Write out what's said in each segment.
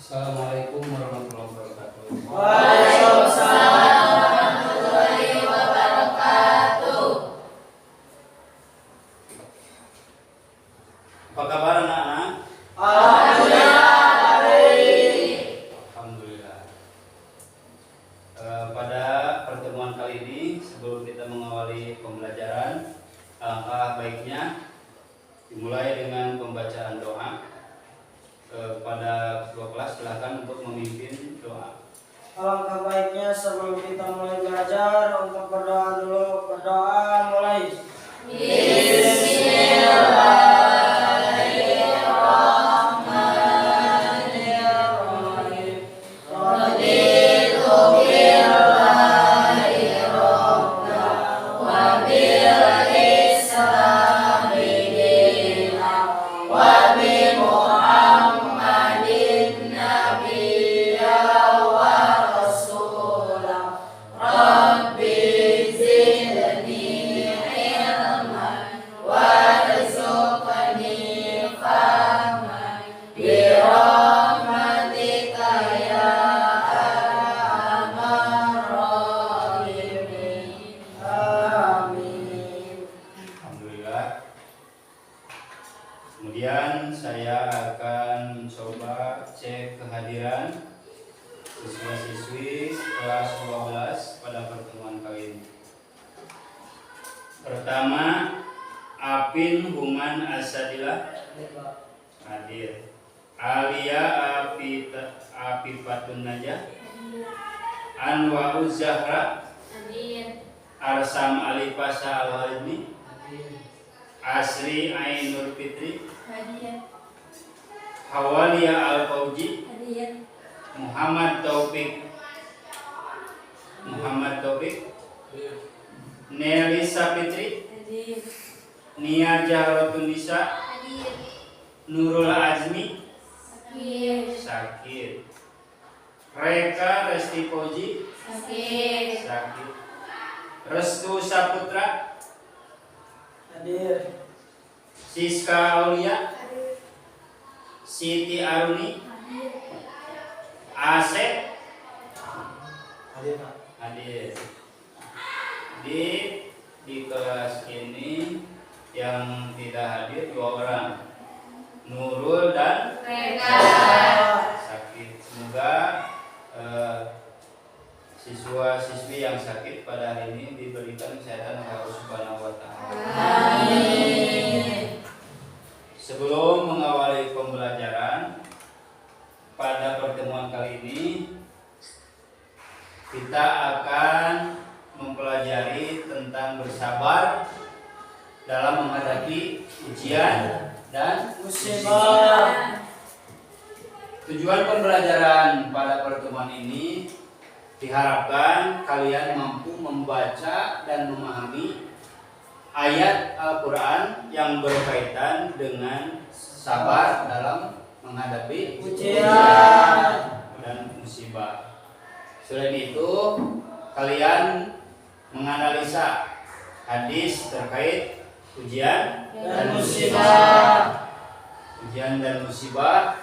Assalamualaikum warahmatullahi wabarakatuh. Waalaikumsalam warahmatullahi wabarakatuh. Apa kabar anak-anak? Alhamdulillah baik. Alhamdulillah. Pada pertemuan kali ini, sebelum kita mengawali pembelajaran, alangkah baiknya dimulai dengan pembacaan doa. Pada ketua kelas silakan untuk memimpin doa. Alangkah baiknya sebelum kita mulai belajar untuk berdoa dulu. Berdoa mulai. Bismillahirrahmanirrahim. Raditu billahi rabba wa bil islami dinan wa bi Muhammadin nabiyya wa rasulah. Rabbi zidni ilman warzuqni fahman bi rahmatika ya arhamar rahimin. Amin. Alhamdulillah. Kemudian saya akan mencoba cek kehadiran siswa-siswi kelas 12 pada pertemuan kali ini. Pertama, Apin Human Asadillah hadir. Alia Afifatun Najah, Anwa Zahra, Arsam Ali Pasha Al-Walidni, Asri Ainur Fitri, Hawalia Al-Fauji, Muhammad Taufik, Nelisa Fitri, Nia Jahratun Nisa, Nurul Azmi, Sakit, Reka Resti Fauji, Sakit, Restu Saputra, Hadir. Siska Aulia, Siti Aruni, Asep, Hadir, Pak. hadir. Di kelas ini yang tidak hadir 2 orang, Nurul dan Sakit. Semoga siswa-siswi yang sakit pada hari ini diberikan kesehatan oleh Allah Subhanahu wa Ta'ala. Amin. Sebelum mengawali pembelajaran pada pertemuan kali ini, kita akan mempelajari tentang bersabar dalam menghadapi ujian dan Musibah. Tujuan pembelajaran pada pertemuan ini diharapkan kalian mampu membaca dan memahami ayat Al-Quran yang berkaitan dengan sabar dalam menghadapi Ujian dan musibah. Selain itu, kalian menganalisa hadis terkait ujian dan musibah. Ujian dan musibah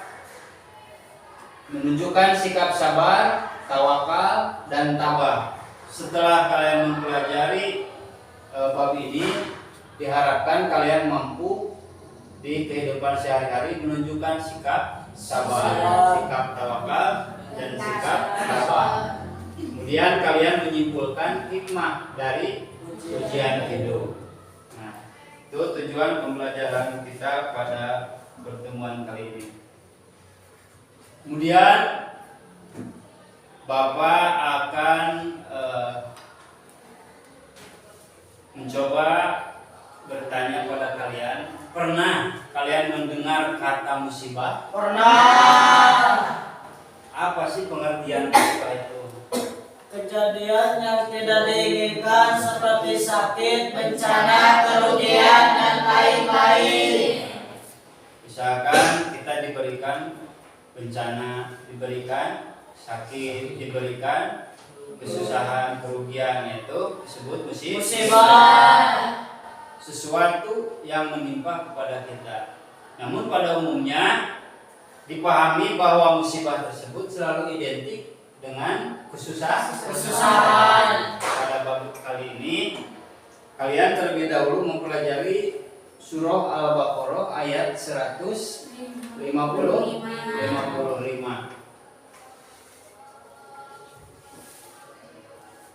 menunjukkan sikap sabar, tawakal, dan tabah. Setelah kalian mempelajari bab ini, diharapkan kalian mampu di kehidupan sehari-hari menunjukkan sikap sabar, sikap tawakal, dan sikap tabah. Kemudian kalian menyimpulkan hikmah dari ujian hidup. Nah, itu tujuan pembelajaran kita pada pertemuan kali ini. Kemudian Bapak akan mencoba bertanya pada kalian, pernah kalian mendengar kata musibah? Pernah. Apa sih pengertian musibah itu? Kejadian yang tidak diinginkan seperti sakit, bencana, kerugian, dan lain-lain. Misalkan kita diberikan bencana, diberikan sakit, diberikan kesusahan, kerugian, itu disebut Musibah. Sesuatu yang menimpa kepada kita. Namun pada umumnya dipahami bahwa musibah tersebut selalu identik dengan kesusahan. Pada bab kali ini kalian terlebih dahulu mempelajari surah Al-Baqarah ayat 155.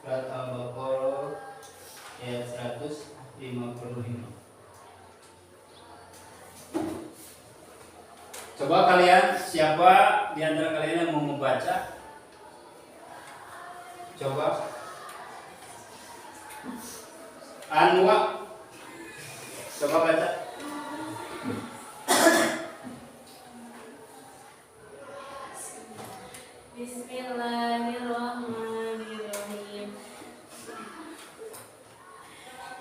Surat Al-Baqarah ayat 155. Coba kalian, siapa di antara kalian yang mau membaca? Coba. Anwa, coba baca. Bismillahirrahmanirrahim.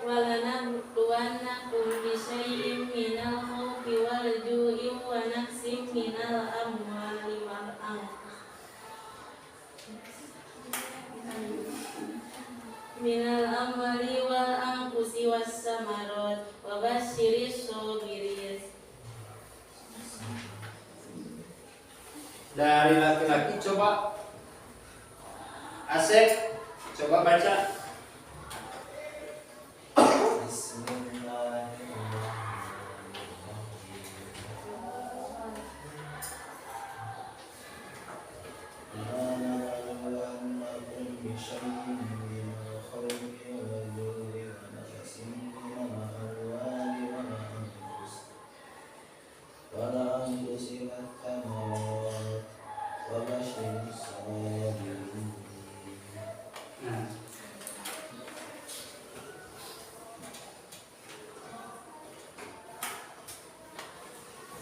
Walanabluwannakum bisyai'im minal khawfi wal ju'i wa naqsim minal amwali wal anfusi was samarat wa basyiris sabirin. Dari laki-laki coba. Asep, coba baca.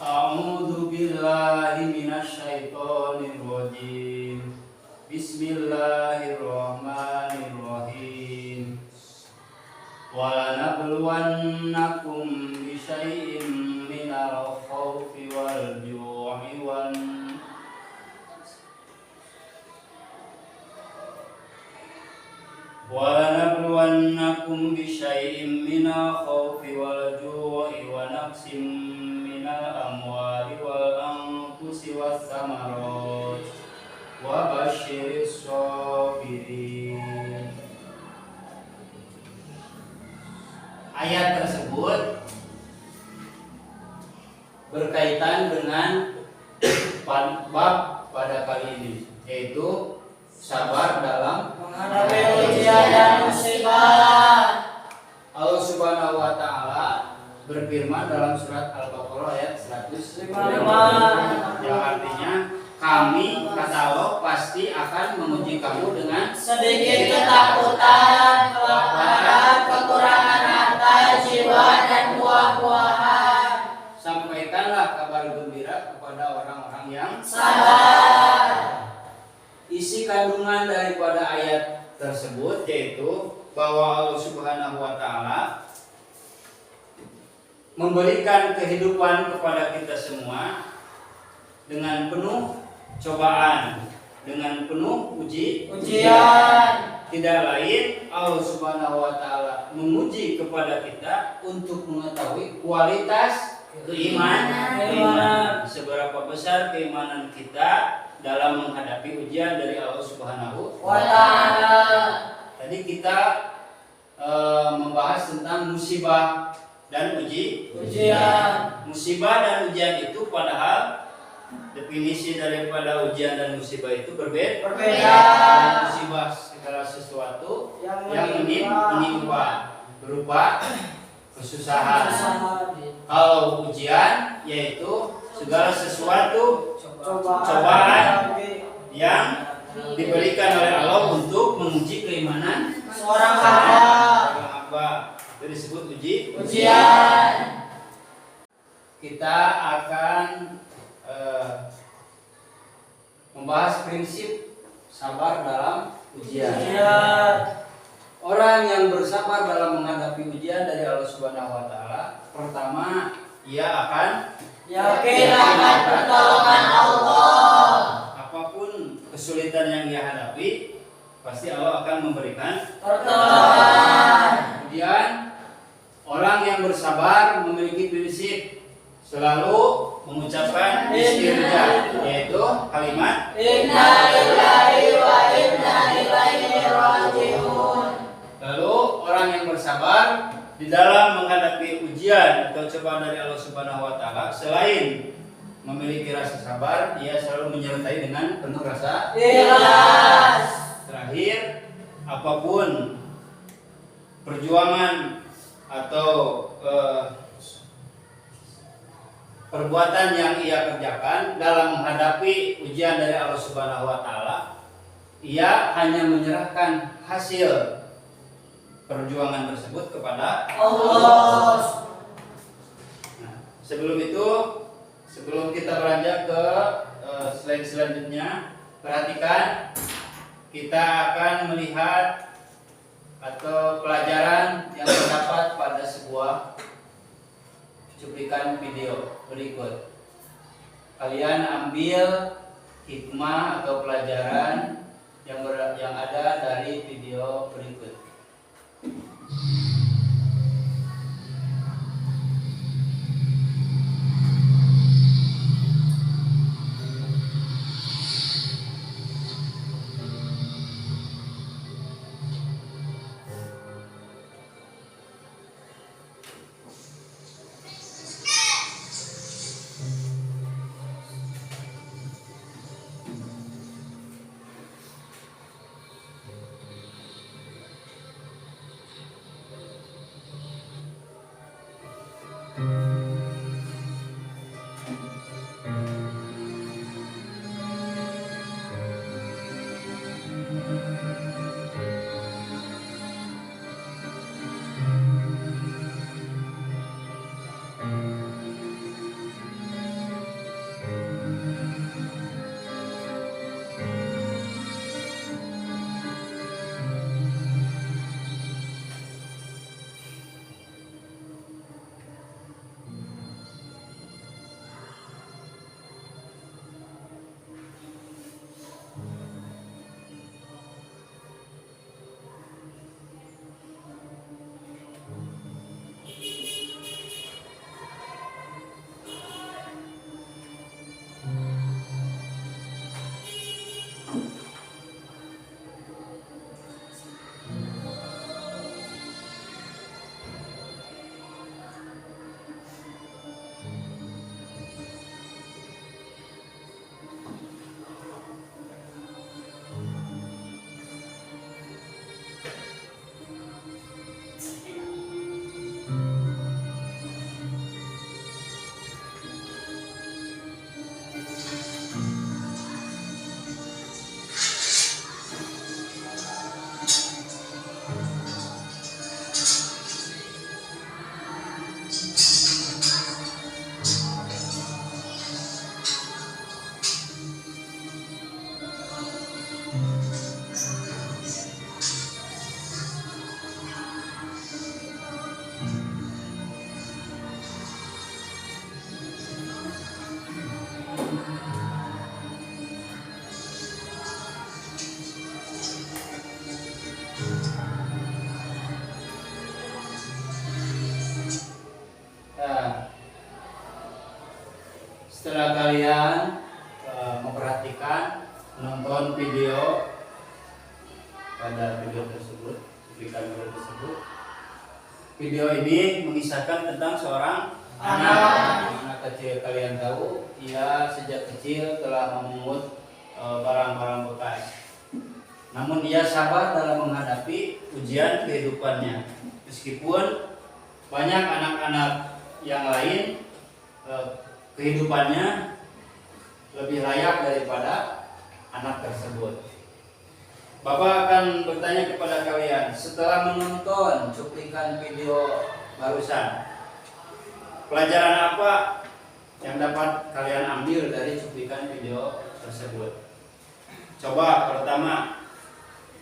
A'udzu billahi minasyaitonir rajim. Bismillahirrahmanirrahim. Walanabluwannakum bisyai'im minal khawfi wal ju'i walanabluwannakum bisyai'im minal khawfi wal ju'i wa naqsim minal amwali wal anfusi was samarat wa basyiris sabirin. Ayat tersebut berkaitan dengan bab pada kali ini, yaitu sabar dalam Menghadapi ujian dan musibah. Allah Subhanahu wa taala berfirman dalam surat Al-Baqarah ayat 155 yang artinya kami, kata Allah, pasti akan menguji kamu dengan Sedikit ketakutan, kelaparan, kekurangan harta, jiwa, dan buah-buahan. Sampaikanlah kabar gembira kepada orang-orang yang Sabar. Isi kandungan daripada ayat tersebut yaitu bahwa Allah Subhanahu wa taala memberikan kehidupan kepada kita semua dengan penuh cobaan, dengan penuh ujian. Tidak lain Allah Subhanahu wa taala menguji kepada kita untuk mengetahui kualitas keimanan. Seberapa besar keimanan kita dalam menghadapi ujian dari Allah Subhanahu wa taala. Tadi kita membahas tentang musibah dan ujian. Musibah dan ujian itu padahal definisi daripada ujian dan musibah itu berbeda. Musibah segala sesuatu yang menimpa berupa kesusahan. Kalau ujian yaitu segala sesuatu cobaan yang diberikan oleh Allah untuk menguji keimanan Seorang hamba. Itu disebut Ujian. Kita akan membahas prinsip sabar dalam ujian. Orang yang bersabar dalam menghadapi ujian dari Allah Subhanahu wa taala, pertama ia akan Yakin akan pertolongan Allah. Apapun kesulitan yang dia hadapi, pasti Allah akan memberikan Pertolongan. Kemudian orang yang bersabar memiliki prinsip selalu mengucapkan istirja, yaitu kalimat Inna lillahi wa inna ilaihi raji'un. Lalu orang yang bersabar di dalam menghadapi ujian atau cobaan dari Allah Subhanahu wa taala, selain memiliki rasa sabar, dia selalu menyertai dengan penuh rasa Ikhlas. Terakhir, apapun perjuangan atau perbuatan yang ia kerjakan dalam menghadapi ujian dari Allah Subhanahu wa taala, ia hanya menyerahkan hasil perjuangan tersebut kepada Allah. Nah, sebelum kita beranjak ke slide selanjutnya, perhatikan, kita akan melihat atau pelajaran yang terdapat pada sebuah cuplikan video berikut. Kalian ambil hikmah atau pelajaran yang ada dari video berikut. Setelah kalian memperhatikan, menonton video pada video tersebut, cuplikan video tersebut, video ini mengisahkan tentang seorang anak kecil. Kalian tahu, ia sejak kecil telah memungut barang-barang bekas. Namun ia sabar dalam menghadapi ujian kehidupannya. Meskipun banyak anak-anak yang lain kehidupannya lebih layak daripada anak tersebut. Bapak akan bertanya kepada kalian, setelah menonton cuplikan video barusan, pelajaran apa yang dapat kalian ambil dari cuplikan video tersebut? Coba pertama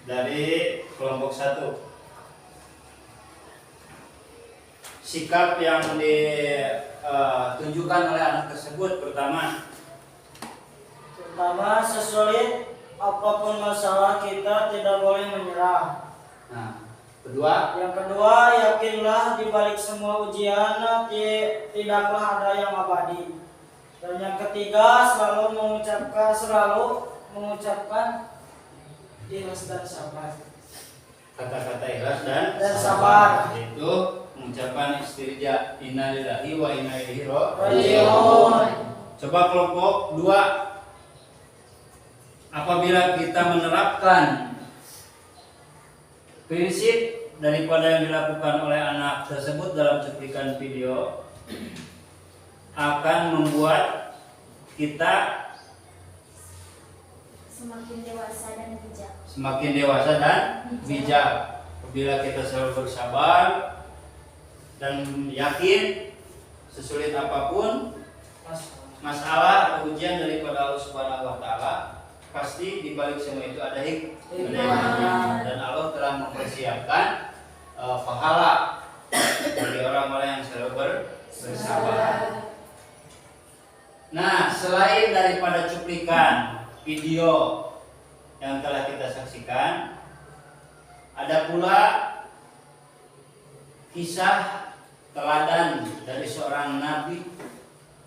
dari kelompok 1. Sikap yang ditunjukkan oleh anak tersebut pertama, sesulit apapun masalah kita tidak boleh menyerah. nah, Kedua, yakinlah di balik semua ujian tidaklah ada yang abadi. Dan yang ketiga, selalu mengucapkan ikhlas dan sabar. kata-kata ikhlas dan sabar. Itu mengucapkan istirja, inna lillahi wa inna ilaihi Raji'un. Coba kelompok 2. Apabila kita menerapkan prinsip daripada yang dilakukan oleh anak tersebut dalam cuplikan video, akan membuat kita semakin dewasa dan bijak. Apabila kita selalu bersabar dan yakin sesulit apapun masalah atau ujian daripada Allah Subhanahu wa taala, pasti di balik semua itu ada hikmah, dan Allah telah mempersiapkan pahala bagi orang-orang yang selalu bersabar. Nah, selain daripada cuplikan video yang telah kita saksikan, ada pula kisah teladan dari seorang nabi,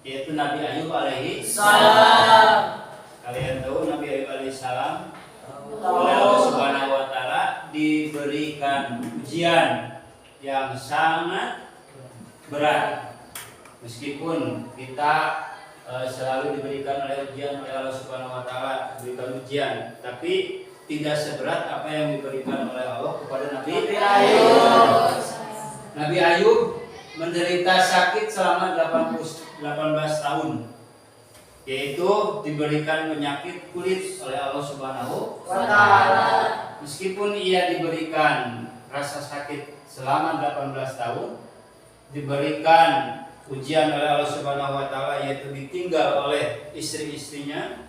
yaitu Nabi Ayub alaihi salam. Kalian tahu Nabi Ayub alaihi salam oleh Allah Subhanahu wa taala diberikan ujian yang sangat berat. Meskipun kita selalu diberikan oleh ujian oleh Allah Subhanahu wa taala, diberikan ujian, tapi tidak seberat apa yang diberikan oleh Allah kepada Nabi Ayub. Nabi Ayub menderita sakit selama 18 tahun, yaitu diberikan penyakit kulit oleh Allah Subhanahu wa taala. Meskipun ia diberikan rasa sakit selama 18 tahun, diberikan ujian oleh Allah Subhanahu wa taala, yaitu ditinggal oleh istri-istrinya,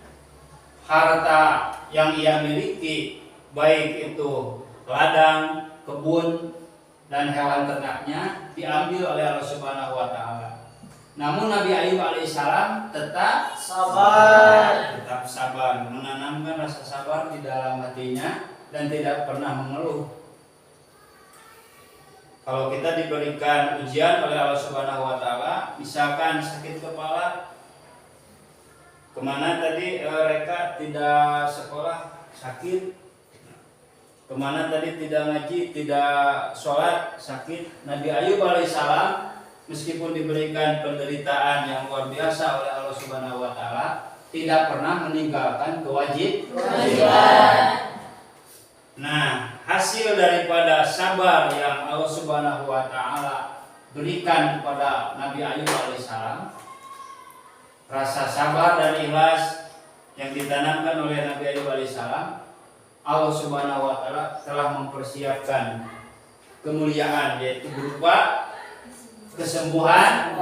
harta yang ia miliki baik itu ladang, kebun dan hewan ternaknya diambil oleh Allah Subhanahu wa taala. Namun Nabi Ayub alaihissalam tetap sabar, menanamkan rasa sabar di dalam hatinya dan tidak pernah mengeluh. Kalau kita diberikan ujian oleh Allah Subhanahu wa taala, misalkan sakit kepala, kemana tadi mereka tidak sekolah sakit, kemana tadi tidak ngaji, tidak sholat sakit, Nabi Ayub alaihissalam meskipun diberikan penderitaan yang luar biasa oleh Allah Subhanahu wa taala, tidak pernah meninggalkan kewajiban. Nah, hasil daripada sabar yang Allah Subhanahu wa taala berikan kepada Nabi Ayub alaihissalam, rasa sabar dan ikhlas yang ditanamkan oleh Nabi Ayub alaihissalam, Allah Subhanahu wa taala telah mempersiapkan kemuliaan, yaitu berupa kesembuhan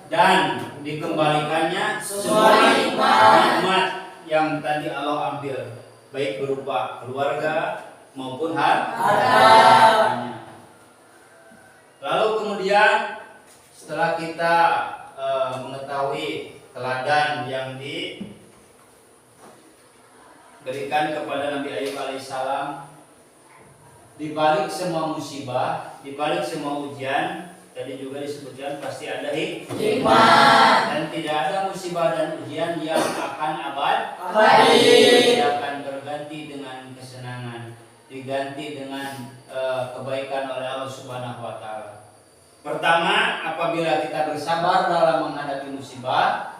dan dikembalikannya semua nikmat yang tadi Allah ambil, baik berupa keluarga maupun hartanya. Lalu kemudian setelah kita mengetahui teladan yang diberikan kepada Nabi Ayub alaihissalam, di balik semua musibah, di balik semua ujian, tadi juga disebutkan pasti ada hikmah, dan tidak ada musibah dan ujian yang akan abadi, tidak akan berganti dengan kesenangan, diganti dengan kebaikan oleh Allah Subhanahu wa taala. Pertama, apabila kita bersabar dalam menghadapi musibah,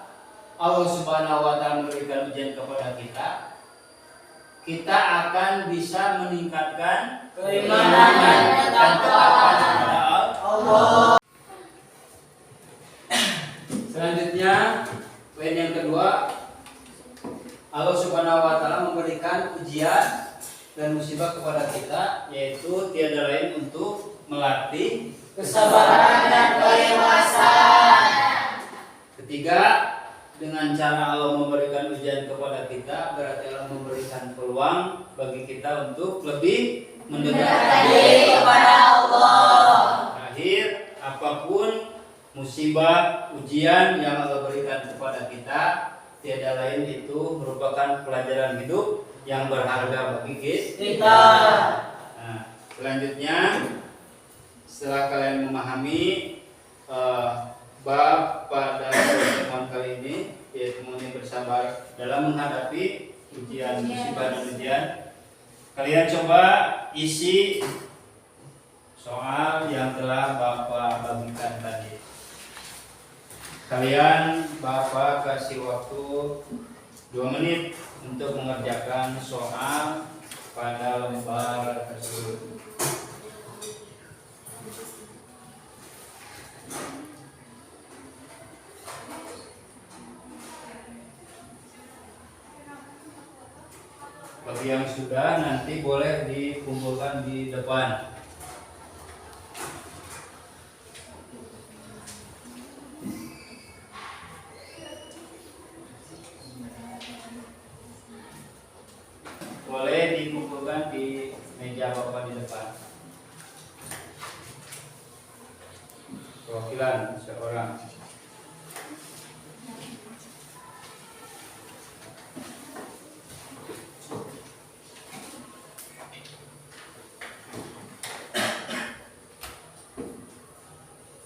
Allah Subhanahu wa taala memberikan ujian kepada kita akan bisa meningkatkan keimanan dan ketakwaan kepada Allah. Selanjutnya, poin yang kedua, Allah Subhanahu wa taala memberikan ujian dan musibah kepada kita, yaitu tiada lain untuk melatih kesabaran dan keikhlasan. Ketiga, dengan cara Allah memberikan ujian kepada kita, berarti Allah memberikan peluang bagi kita untuk lebih mendekati kepada Allah. Terakhir, apapun musibah, ujian yang Allah berikan kepada kita, tiada lain itu merupakan pelajaran hidup yang berharga bagi kita. Nah, Selanjutnya, setelah kalian memahami bab pada pertemuan kali ini, yaitu mengenai bersabar dalam menghadapi ujian, musibah dan ujian, kalian coba isi soal yang telah Bapak bagikan tadi. Kalian, Bapak kasih waktu 2 menit untuk mengerjakan soal pada lembar tersebut. Bagi yang sudah, nanti boleh dikumpulkan di depan. Boleh dikumpulkan di meja Bapak di depan. Perwakilan seorang.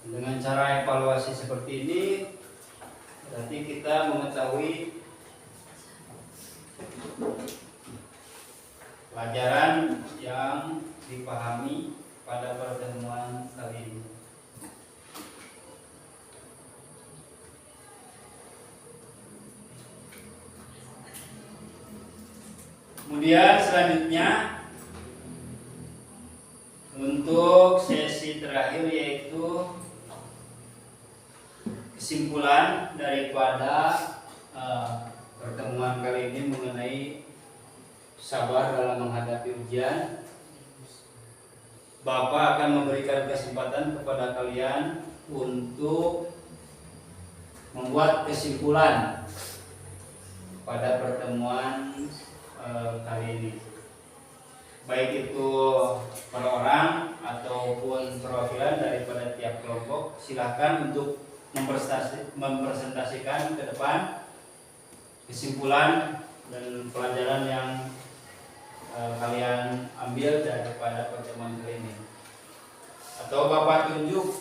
Dengan cara evaluasi seperti ini, berarti kita mengetahui pelajaran yang dipahami pada pertemuan kali ini. Kemudian selanjutnya untuk sesi terakhir, yaitu kesimpulan daripada pertemuan kali ini mengenai sabar dalam menghadapi ujian. Bapak akan memberikan kesempatan kepada kalian untuk membuat kesimpulan pada pertemuan kali ini, baik itu per orang ataupun perwakilan daripada tiap kelompok. Silakan untuk mempresentasikan ke depan kesimpulan dan pelajaran yang kalian ambil daripada pertemuan kali ini. Atau Bapak tunjuk,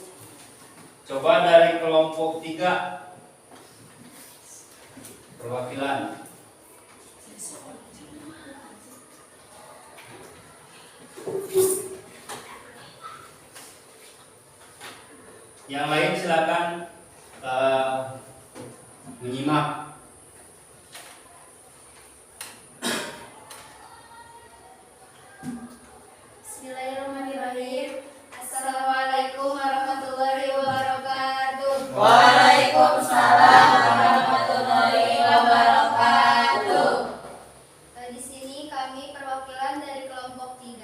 coba dari kelompok 3 perwakilan. Yang lain silakan menyimak. Bismillahirrahmanirrahim. Assalamualaikum warahmatullahi wabarakatuh. Waalaikumsalam warahmatullahi wabarakatuh. Di sini kami perwakilan dari kelompok 3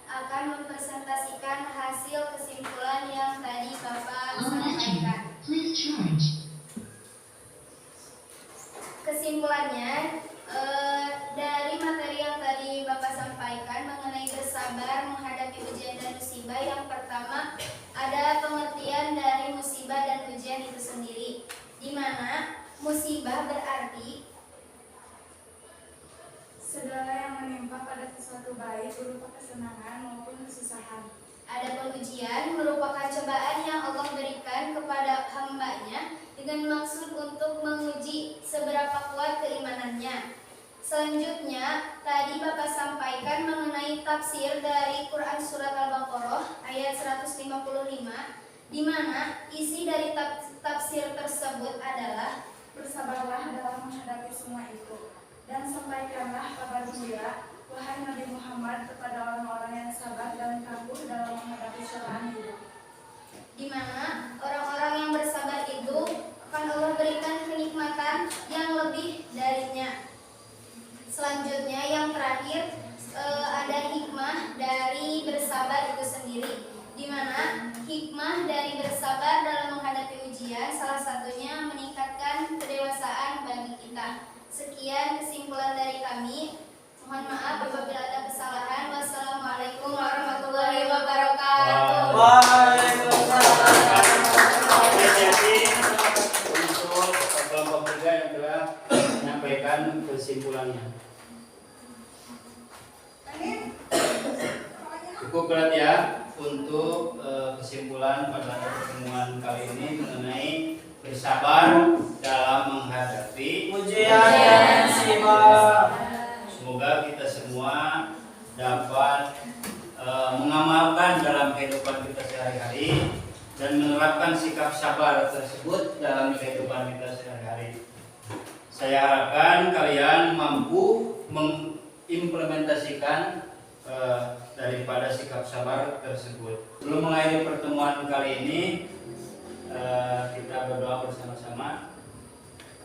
akan mempresentasikan hasil kesimpulan yang tadi Bapak sampaikan. Kesimpulannya, dari materi yang tadi Bapak sampaikan mengenai bersabar menghadapi ujian dan musibah, yang pertama ada pengertian dari musibah dan ujian itu sendiri, di mana musibah berarti segala yang menimpa pada sesuatu baik berupa kesenangan maupun kesusahan. Adapun ujian merupakan cobaan yang Allah berikan kepada hamba-Nya dengan maksud untuk menguji seberapa kuat keimanannya. Selanjutnya, tadi Bapak sampaikan mengenai tafsir dari Quran Surat Al-Baqarah ayat 155, di mana isi dari tafsir tersebut adalah Bersabarlah dalam menghadapi semua itu, dan sampaikanlah kabar gembira, wahai Nabi Muhammad, kepada orang-orang yang sabar dan tangguh dalam menghadapi cobaan hidup. di mana orang-orang yang bersabar itu akan Allah berikan kenikmatan yang lebih darinya. Selanjutnya, yang terakhir, ada hikmah dari bersabar itu sendiri, di mana hikmah dari bersabar dalam menghadapi ujian salah satunya meningkatkan kedewasaan bagi kita. Sekian kesimpulan dari kami. Mohon maaf apabila ada kesalahan. Wassalamualaikum warahmatullahi wabarakatuh. Waalaikumsalam. Apresiasi untuk kelompok 3 yang telah menyampaikan kesimpulannya. Cukup Cukup berat ya untuk kesimpulan pada pertemuan kali ini mengenai bersabar dalam menghadapi ujian dan musibah. Semoga kita semua dapat mengamalkan dalam kehidupan kita sehari-hari dan menerapkan sikap sabar tersebut dalam kehidupan kita sehari-hari. Saya harapkan kalian mampu mengimplementasikan daripada sikap sabar tersebut. Sebelum mengakhiri pertemuan kali ini, kita berdoa bersama-sama.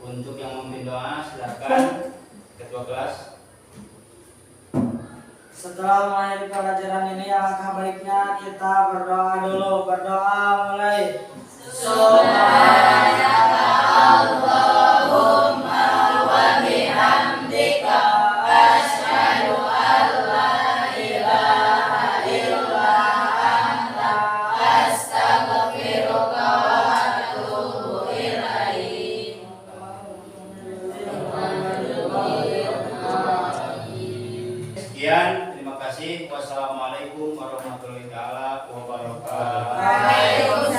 Untuk yang memimpin doa, silakan ketua kelas. Setelah mengakhiri pelajaran ini, alangkah baiknya kita berdoa dulu. Berdoa mulai. Subhanaka Allahumma wa bihamdika asyhadu an la ilaha illa anta astaghfiruka wa atubu ilaik. Sekian, terima kasih. Wassalamualaikum warahmatullahi wabarakatuh. Waalaikumsalam.